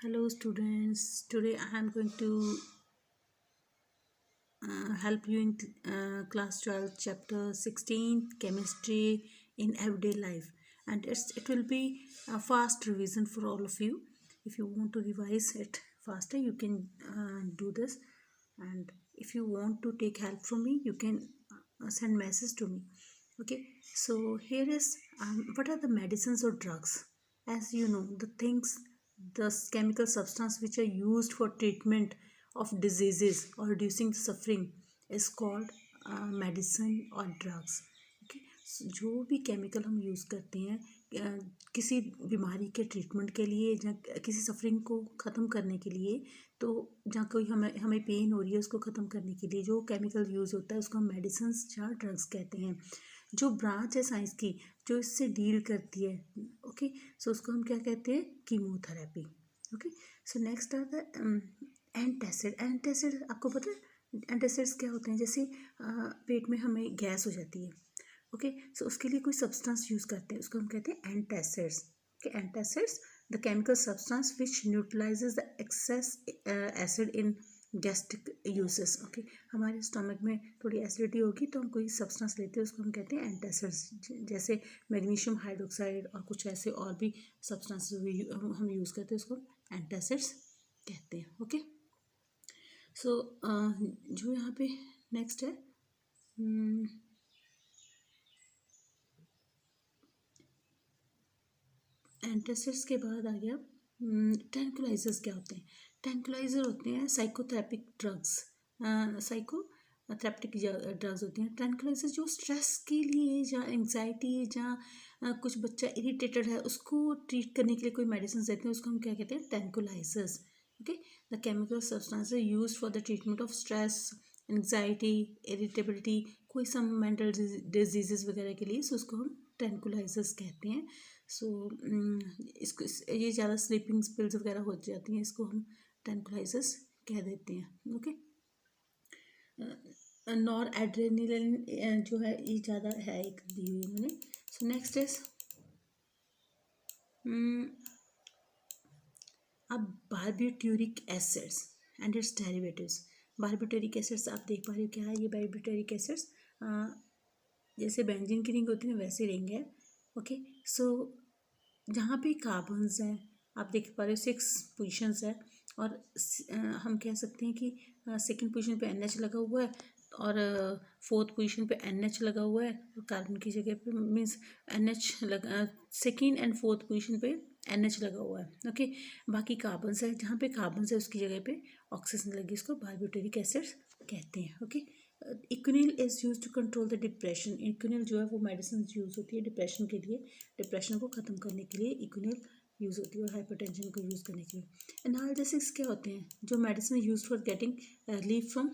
Hello students, today I am going to help you in class 12 chapter 16 chemistry in everyday life, and it will be a fast revision for all of you. If you want to revise it faster you can do this, and if you want to take help from me you can send message to me. Okay, so here is what are the medicines or drugs. As you know, the things, the chemical substance which are used for treatment of diseases or reducing suffering is called medicine or drugs. Okay, so जो भी chemical हम use करते हैं किसी बीमारी के treatment के लिए या किसी सफरिंग को ख़त्म करने के लिए, तो जहाँ कोई हमें हमें पेन हो रही है उसको ख़त्म करने के लिए जो केमिकल यूज़ होता है उसको हम मेडिसिन या ड्रग्स कहते हैं। जो ब्रांच है साइंस की जो इससे डील करती है, ओके, सो उसको हम क्या कहते हैं, कीमोथेरेपी। ओके, सो नेक्स्ट आता है एंटासिड। एंटासिड आपको पता है एंटासिड्स क्या होते हैं? जैसे पेट में हमें गैस हो जाती है, ओके, सो उसके लिए कोई सब्सटेंस यूज़ करते हैं, उसको हम कहते हैं antacids. Okay, antacids the chemical substance which न्यूट्रलाइजेज the excess acid in gastric uses. Okay, हमारे स्टमक में थोड़ी एसिडिटी होगी तो हम कोई सब्सटेंस लेते हैं, उसको हम कहते हैं एंटासिड्स। जैसे मैग्नीशियम हाइड्रोक्साइड और कुछ ऐसे और भी सब्सटेंस हम यूज़ करते हैं, उसको एंटासिड्स कहते हैं। ओके, सो जो यहाँ पे नेक्स्ट है एंटासिड्स के बाद आ गया ट्रैंक्विलाइजर्स। क्या होते हैं? ट्रैंक्विलाइजर होते हैं साइकोथेरेपिक ड्रग्स, साइकोथेरेपिक ड्रग्स होती हैं। ट्रैंक्विलाइजर जो स्ट्रेस के लिए या एंग्जाइटी या कुछ बच्चा इरिटेटेड है उसको ट्रीट करने के लिए कोई मेडिसिन देते हैं, उसको हम क्या कहते हैं? Tranquillisers. Okay, the chemical substance use for the treatment of stress, anxiety, irritability, कोई सम मेंटल डिजीजेस वगैरह के लिए, सो उसको हम ट्रैंक्विलाइजर्स कहते हैं। सो इसको ये ज़्यादा स्लीपिंग पिल्स वगैरह हो जाती हैं, इसको हम ट्रैंक्विलाइजर्स कह देते हैं। ओके, नॉर एड्रेनलिन जो है ये ज़्यादा है एक दी हुई मैंने। सो नेक्स्ट इज अब barbituric acids and it's derivatives. Barbituric acids आप देख पा रहे हो क्या है ये बारबिट्यूरिक एसिड्स? जैसे बेंजीन की रिंग होती है वैसी रिंग है। ओके, सो जहाँ भी कार्बन्स हैं आप देख पा रहे हो 6 पोजीशंस है, और हम कह सकते हैं कि सेकंड पोजीशन पे NH लगा हुआ है और फोर्थ पोजीशन पे NH लगा हुआ है, कार्बन की जगह पे मीन्स NH लगा, सेकंड एंड फोर्थ पोजीशन पे NH लगा हुआ है। ओके, बाकी कार्बन्स है, जहाँ पे कार्बन्स है उसकी जगह पे ऑक्सीजन लगी, इसको बारबिट्यूरिक एसिड्स कहते हैं। Okay, Equanil is use to control the depression. Equanil जो है वो मेडिसिन यूज़ होती है डिप्रेशन के लिए, डिप्रेशन को ख़त्म करने के लिए इक्विनिल यूज़ होती है, और हाइपरटेंशन को यूज़ करने के लिए। एनाल्जेसिक्स क्या होते हैं? जो medicine use for getting relief from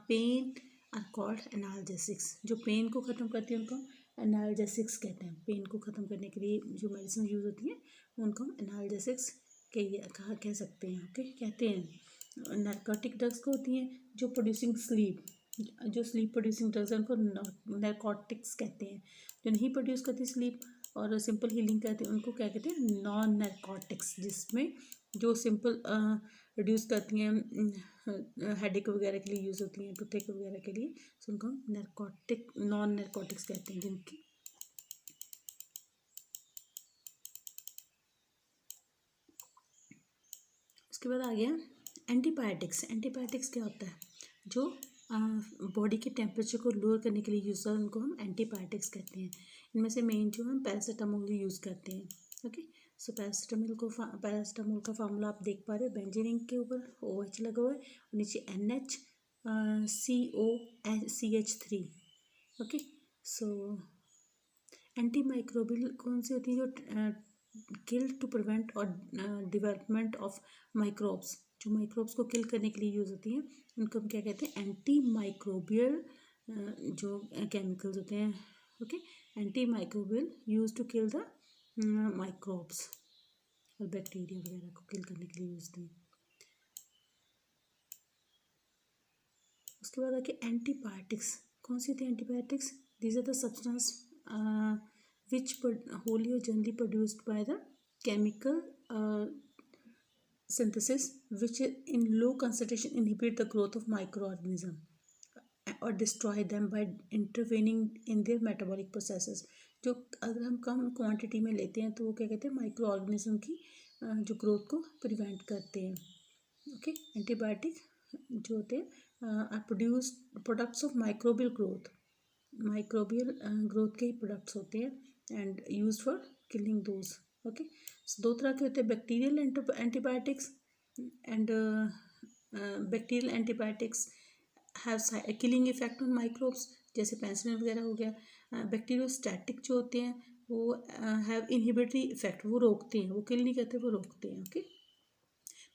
pain are called analgesics. जो पेन को ख़त्म करती है उनको एनाल्जेसिक्स कहते हैं। पेन को ख़त्म करने के लिए जो मेडिसिन यूज़ होती हैं उनको हम एनाल्जेसिक्स कह सकते हैं। ओके, कहते हैं। नार्कोटिक ड्रग्स को होती हैं जो प्रोड्यूसिंग स्लीप, जो स्लीप प्रोड्यूसिंग ड्रग्स हैं उनको नार्कोटिक्स कहते हैं। जो नहीं प्रोड्यूस करती स्लीप और सिंपल हीलिंग करते हैं उनको क्या कहते हैं? Non narcotics. जिसमें जो सिंपल रिड्यूस करती हैं हेडेक वगैरह के लिए यूज़ होती हैं, टूथेक वगैरह के लिए, तो उनको हम नॉन नार्कोटिक्स कहते हैं। जिनकी उसके बाद आ गया एंटीबायोटिक्स। एंटीबायोटिक्स क्या होता है? जो बॉडी के टेम्परेचर को लोअर करने के लिए यूज़ होता है उनको हम एंटीबायोटिक्स कहते हैं। इनमें से मेन जो हम पैरासीटामोल यूज़ करते हैं। ओके, सो पैरासीटामोल का फार्मूला आप देख पा रहे हो, बेंजीन के ऊपर OH लगा हुआ है और नीचे NH COCH3। Okay, so anti microbial कौन सी होती है? जो किल टू प्रिवेंट और डेवलपमेंट ऑफ माइक्रोब्स, जो माइक्रोब्स को किल करने के लिए यूज़ होती हैं उनको हम क्या कहते हैं? एंटी माइक्रोबियल जो केमिकल्स होते हैं। Okay, antimicrobial use to kill the microbes और बैक्टीरिया वगैरह को किल करने के लिए यूज होती हैं। उसके बाद आके एंटीबायोटिक्स कौन सी होती है? Antibiotics these are the substance which wholly or generally produced by the chemical synthesis which in low concentration inhibit the growth of microorganism और destroy them by intervening in their metabolic processes. जो अगर हम कम quantity में लेते हैं तो वो क्या कहते हैं, माइक्रो ऑर्गेनिज्म की जो ग्रोथ को प्रिवेंट करते हैं। ओके, एंटीबायोटिक जो होते हैं are produce products of microbial growth, microbial growth के ही प्रोडक्ट्स होते हैं and use for killing those. Okay, दो तरह के होते हैं, bacterial antibiotics and bacterial antibiotics have killing effect on microbes, जैसे पेनिसिलिन वगैरह हो गया। बैक्टीरियोस्टैटिक जो होते हैं वो हैव इनहिबिटरी इफेक्ट, वो रोकते हैं, वो किल नहीं करते, वो रोकते हैं। ओके,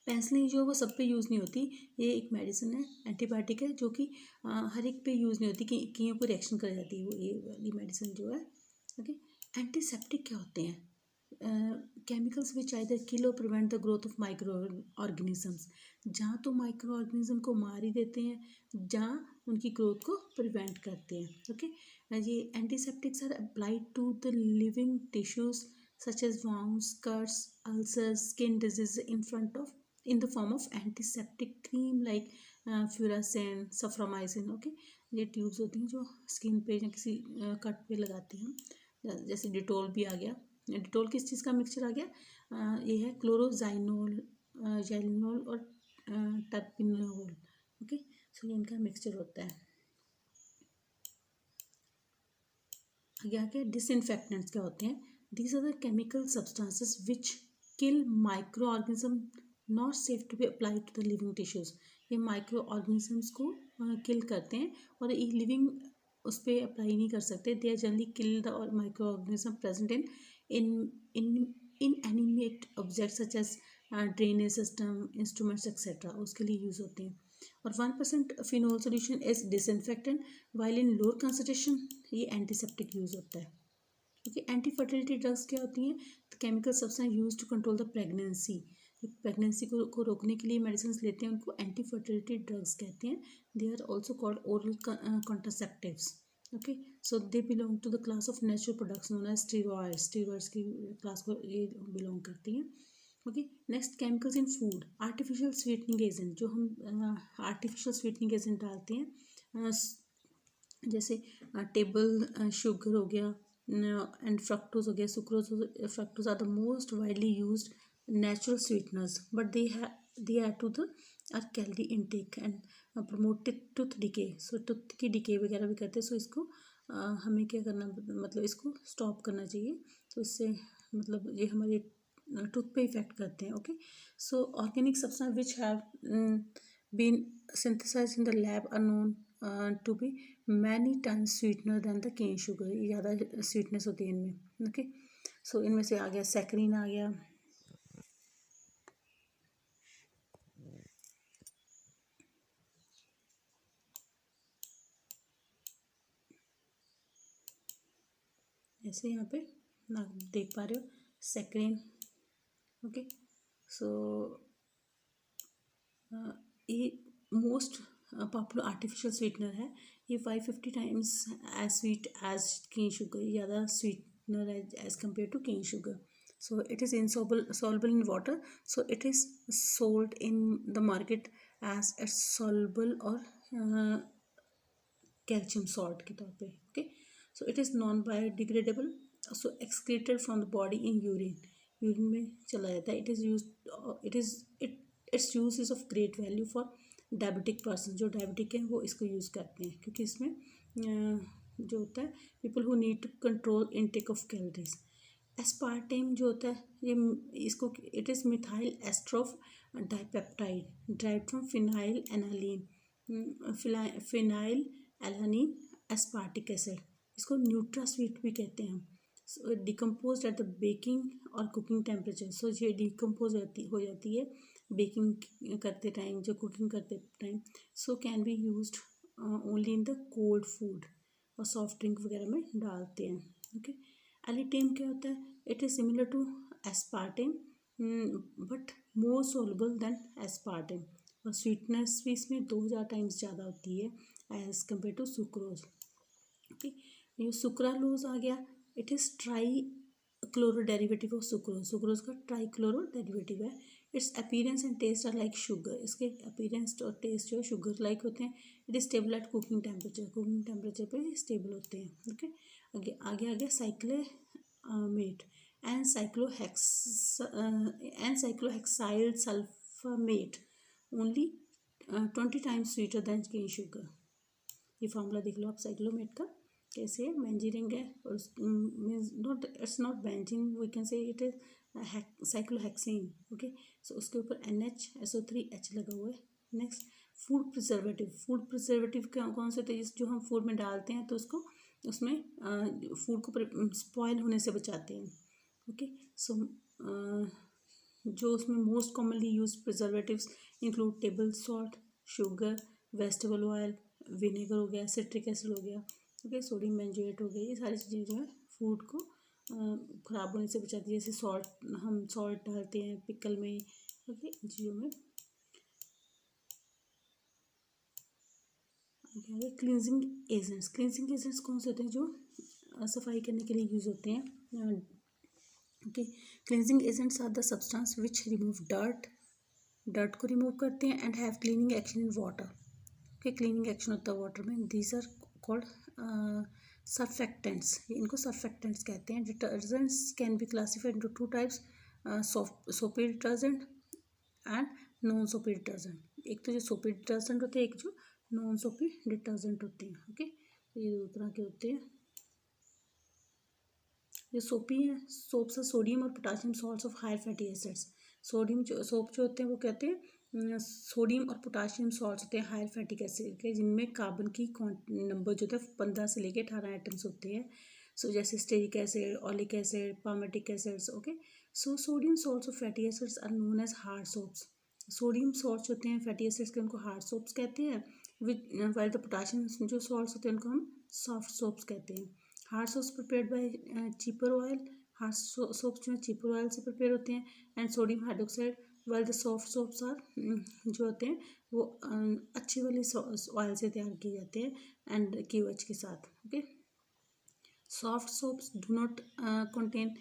पेनिसिलिन जो है वो सब पे यूज़ नहीं होती, ये एक मेडिसिन है, एंटीबायोटिक है, जो कि हर एक पे यूज़ नहीं होती, कि कईयों को रिएक्शन कर जाती है वो, ये वाली मेडिसिन जो है। ओके, एंटीसेप्टिक क्या होते हैं, केमिकल्स विच आइदर किल और prevent the growth of micro organisms, जहाँ तो माइक्रो ऑर्गेनिज्म को मार ही देते हैं, जहाँ उनकी ग्रोथ को प्रिवेंट करते हैं। ओके, ये antiseptics are applied to the living tissues such as wounds, cuts, ulcers, skin disease in the form of antiseptic cream like furacin, saframycin। Okay, ये ट्यूब्स होती हैं जो स्किन पे या किसी कट पे लगाते हैं, जैसे डिटोल भी आ गया। डिटोल किस चीज़ का मिक्सचर आ गया, ये है क्लोरोजाइनोल, जाइलिनोल और टर्पिनोल। ओके, सो ये इनका मिक्सचर होता है। आगे आगे डिसइंफेक्टेंट्स क्या होते हैं, these are the chemical substances which kill microorganism not safe to be applied to the living tissues। ये माइक्रो ऑर्गेनिजम्स को किल करते हैं और ये लिविंग उस पर अप्लाई नहीं कर सकते। They are generally kill the microorganism present in in inanimate objects such as drainage system, instruments etcetera, उसके लिए यूज़ होते हैं। और 1% phenol solution is disinfectant, while in lower concentration ये एंटीसेप्टिक यूज़ होता है। ओके, एंटी फर्टिलिटी ड्रग्स क्या होती हैं, तो chemical substance use to control the pregnancy, pregnancy को रोकने के लिए मेडिसिन लेते हैं, उनको एंटी फर्टिलिटी ड्रग्स कहते हैं। They are also called oral contraceptives. Okay, so they belong to the class of natural products known as steroids, steroids की क्लास को ये बिलोंग करती हैं। Okay, next chemicals in food, artificial sweetening agent, जो हम artificial sweetening agent डालते हैं, जैसे टेबल शुगर हो गया एंड फ्रक्टोज हो गया, sucrose, fructose are the most widely used natural sweeteners, but they add to the our calorie intake and promoted tooth decay. So tooth की डिके वगैरह भी करते हैं, सो इसको हमें क्या करना, मतलब इसको स्टॉप करना चाहिए। तो इससे मतलब ये हमारे टूथ पे इफेक्ट करते हैं। Okay, so organic substance which have been synthesized in the lab are known to be many times sweetener than the cane sugar, ये ज़्यादा स्वीटनेस होती है इनमें। ओके, सो इनमें से आ गया सैकरीन आ गया, ऐसे यहाँ पे ना देख पा रहे हो सैकरीन। ओके, सो ये मोस्ट पॉपुलर आर्टिफिशियल स्वीटनर है, ये 550 times as sweet as cane sugar, ज़्यादा स्वीटनर है as compare to cane sugar. So it is insoluble in water, so it is sold in the market as a soluble or calcium salt के तौर पे। Okay, so it is non biodegradable, so excreted from the body in urine, urine में चला जाता है। It's use is of great value for diabetic person, जो diabetic हैं वो इसको यूज़ करते हैं, क्योंकि इसमें जो होता है people who need to control intake of calories. Aspartame जो होता है ये इसको it is methyl ester of dipeptide derived from phenylalanine, phenylalanine aspartic acid, इसको न्यूट्रा स्वीट भी कहते हैं हम। डिकम्पोज एट द बेकिंग और कुकिंग टेम्परेचर, सो ये डिकम्पोज हो जाती है बेकिंग करते टाइम, जो कुकिंग करते time, so can be used only in the cold food, और सॉफ्ट ड्रिंक वगैरह में डालते हैं। ओके, एलिटेम क्या होता है, it is similar to aspartame but more soluble than aspartame, और स्वीटनेस भी इसमें 2000 टाइम्स ज़्यादा होती है as compare to sucrose. Okay, ये सुक्रालोज आ गया, it is trichloro derivative of sucrose, sucrose का ट्राई क्लोरो डेरिवेटिव है। Its appearance and test are like sugar, इसके अपीयरेंस और टेस्ट जो है शुगर लाइक होते हैं। It is stable at cooking temperature पे स्टेबल होते हैं। ओके, आगे आगे आगे cyclamate and cyclohexyl sulfamate only 20 times sweeter than cane sugar. ये फार्मूला देख लो आप साइक्लोमेट का कैसे है, बेंजीन है और means not, it's not benzene, we can say it is cyclohexane. Okay, so उसके ऊपर NHSO3H लगा हुआ है। नेक्स्ट फूड प्रिजर्वेटिव कौन से होते हैं जो हम फूड में डालते हैं तो उसको उसमें फूड को स्पॉयल होने से बचाते हैं। ओके, सो जो उसमें most commonly use preservatives include table salt, sugar, vegetable oil, vinegar हो गया, सिट्रिक एसिड हो गया, ओके, सोडियम बेंजोएट हो गया। ये सारी चीज़ें जो है फूड को ख़राब होने से बचाती है। जैसे सॉल्ट, हम सॉल्ट डालते हैं पिकल में, ओके, इन चीज़ों में। क्लींजिंग एजेंट्स कौन से होते हैं जो सफाई करने के लिए यूज़ होते हैं। Okay, cleansing agents are the substance which remove dirt को रिमूव करते हैं and have cleaning action in water. Okay, cleaning action होता है वाटर में। दीज आर कॉल्ड सर्फेक्टेंट्स, इनको सर्फेक्टेंट्स कहते हैं। Detergents can be classified into 2 types, soapy detergent and non soapy detergent. एक तो जो सोपी डिटर्जेंट होते हैं, एक जो नॉन सोपी डिटर्जेंट होते हैं। ओके, ये 2 तरह के होते हैं। जो सोपी है, सोप्स आर सोडियम और potassium salts of higher fatty acids. Soap जो होते हैं वो कहते हैं सोडियम और पोटाशियम सॉल्ट्स होते हैं हायर फैटिक एसिड के, जिनमें कार्बन की नंबर जो होता है 15 से लेकर 18 आइटम्स होते हैं। सो जैसे stearic acid, oleic acid, palmitic acids. Okay, so sodium salts of fatty acids are known as hard soaps. Sodium salts होते हैं फैटी एसिड्स के, उनको हार्ड सोप्स कहते हैं। वाइल द पोटाशियम जो सॉल्ट्स होते हैं उनको हम सॉफ्ट सोप्स कहते हैं। Hard soaps prepared by cheaper oil, hard soaps जो है चीपर ऑयल से प्रिपेयर होते हैं। And sodium hydroxide, while the soft soaps are जो होते हैं वो अच्छी वाली ऑयल से तैयार किए जाते हैं एंड KOH के साथ। Okay, soft soaps do not contain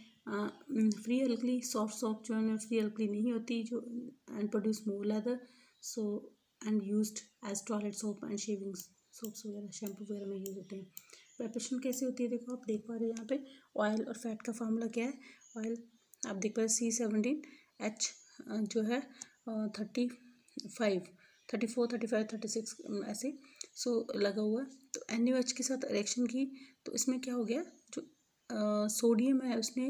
free alkali. Soft soap जो है फ्री अल्कली नहीं होती, जो and produce more lather, so and used as toilet soap and shaving soaps वगैरह, शैम्पू वगैरह में यूज होते हैं। प्रिपरेशन कैसे होती है, देखो आप देख पा रहे हो यहाँ पे ऑयल और फैट का फार्मूला क्या है। ऑयल आप देख पा रहे C17H जो है 35, 34, 35, 36 ऐसे सो लगा हुआ है। तो NaOH के साथ रिएक्शन की तो इसमें क्या हो गया, जो सोडियम है उसने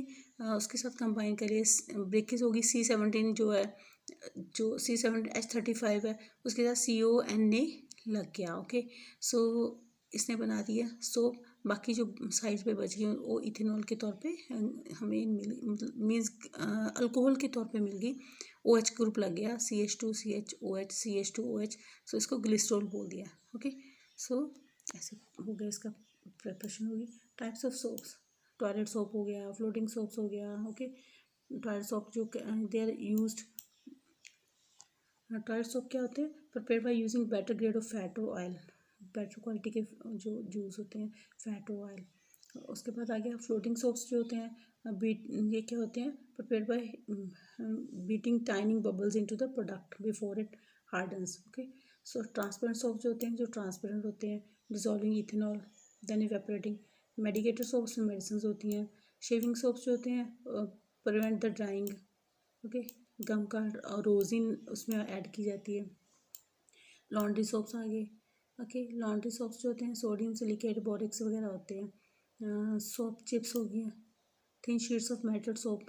उसके साथ कंबाइन करिए, ब्रेकेज होगी C17 जो है, जो C7H35 है उसके साथ CONa लग गया। ओके, सो इसने बना दिया सोप। बाकी जो साइड पे बच गई वो इथेनॉल के तौर पे हमें मिली, मतलब मीन्स अल्कोहल के तौर पे मिल गई। OH ग्रुप लग गया, CH2CHOH CH2OH, सो इसको ग्लिसरॉल बोल दिया। ओके, सो ऐसे हो गया, इसका प्रिपरेशन होगी। Types of soaps, toilet soap हो गया, फ्लोटिंग सोप्स हो गया। ओके, टॉयलेट सोप जो they are used, toilet soap क्या होते हैं, prepare by using better grade of fat और ऑयल, बेटर क्वालिटी के जो जूस होते हैं फैट और ऑयल। उसके बाद आ गया फ्लोटिंग सोप्स जो होते हैं, ये क्या होते हैं, prepare by beating tiny bubbles into the product before it hardens. Okay, so transparent soap जो होते हैं, जो ट्रांसपेरेंट होते हैं, dissolving ethanol then evaporating. Medicated soaps में मेडिसिन होती हैं। शेविंग सोप्स जो होते हैं prevent the drying. Okay, gum का रोजिन उसमें ऐड की जाती है। लॉन्ड्री सोप्स आ गए। ओके, लॉन्ड्री सोप्स जो होते हैं सोडियम सिलिकेट बोरिक्स वगैरह होते हैं। सोप चिप्स हो गई, thin sheets of metal soap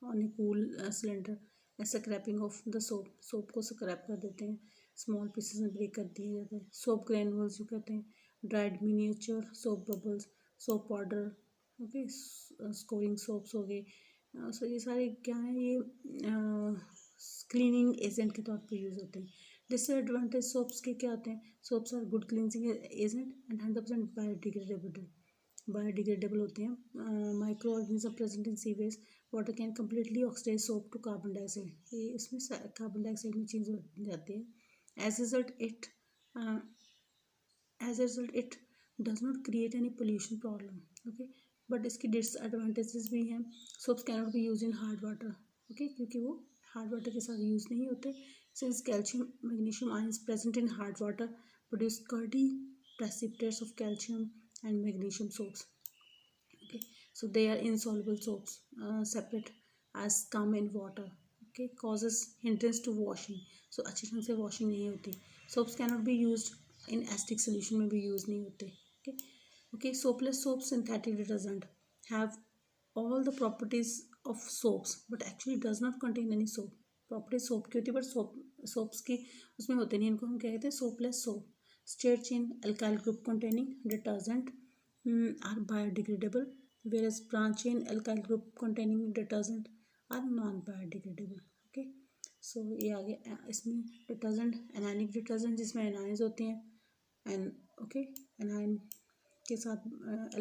on a cool cylinder, scraping off the soap को स्क्रैप कर देते हैं, स्मॉल पीसेस में ब्रेक कर दिए जाते हैं। सोप ग्रैनुअल्स जो कहते हैं, dried miniature soap bubbles, soap powder. Okay, scoring soaps हो गए। सो ये सारे क्या हैं, ये क्लीनिंग एजेंट के तौर पे यूज़ होते हैं। डिसएडवांटेज सोप्स के क्या होते हैं, soaps are good cleansing agent and 100% biodegradable होते हैं। Microorganism present in sewage water can completely oxidize soap to carbon dioxide, ये इसमें कार्बन डाइऑक्साइड में चेंज हो जाते हैं। As a result it does not create any pollution problem. Okay, but इसकी disadvantages भी हैं। Soaps can not be use in hard water. Okay, क्योंकि वो हार्ड वाटर के साथ यूज़ नहीं होते। Since calcium magnesium ions present in hard water produce curdy precipitates of calcium and magnesium soaps. Okay, so they are insoluble soaps, separate as come in water. Okay, causes hindrance to washing. So अच्छी ढंग से washing नहीं होती. Soaps cannot be used in acetic solution में भी use नहीं होते. Okay, okay, soapless soaps, synthetic detergent have all the properties of soaps but actually does not contain any soap. Property soap की होती है but soaps की उसमें होते नहीं. इनको हम क्या कहते हैं? soapless soap. Straight chain alkyl group containing detergent are biodegradable, whereas branch chain alkyl group containing detergent are non-biodegradable. Okay, so ये आगे इसमें detergent anionic detergent जिसमें anions होते हैं and okay anion के साथ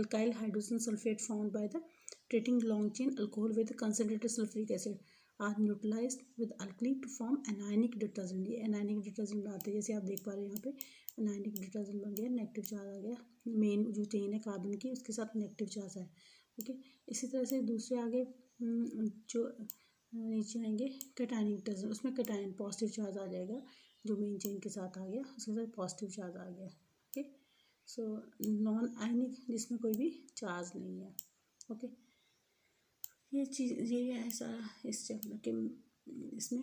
alkyl hydrogen sulfate found by the treating long chain alcohol with concentrated sulfuric acid are neutralized with alkali to form anionic detergent. ये anionic detergent बनाते हैं. जैसे आप देख पा रहे हैं यहाँ पे anionic detergent बन गया, नेगेटिव चार्ज आ गया. मेन जो चेन है कार्बन की उसके साथ नेगेटिव चार्ज है. ओके, इसी तरह से दूसरे आगे जो नीचे आएंगे कैटायनिक डिटर्जेंट, उसमें कैटायन पॉजिटिव चार्ज आ जाएगा. जो मेन चेन के साथ आ गया उसके साथ पॉजिटिव चार्ज आ गया. ओके, सो नॉन आयनिक जिसमें कोई भी चार्ज नहीं है. ओके, ये चीज़ ये है सारा इस चैप्टर के इसमें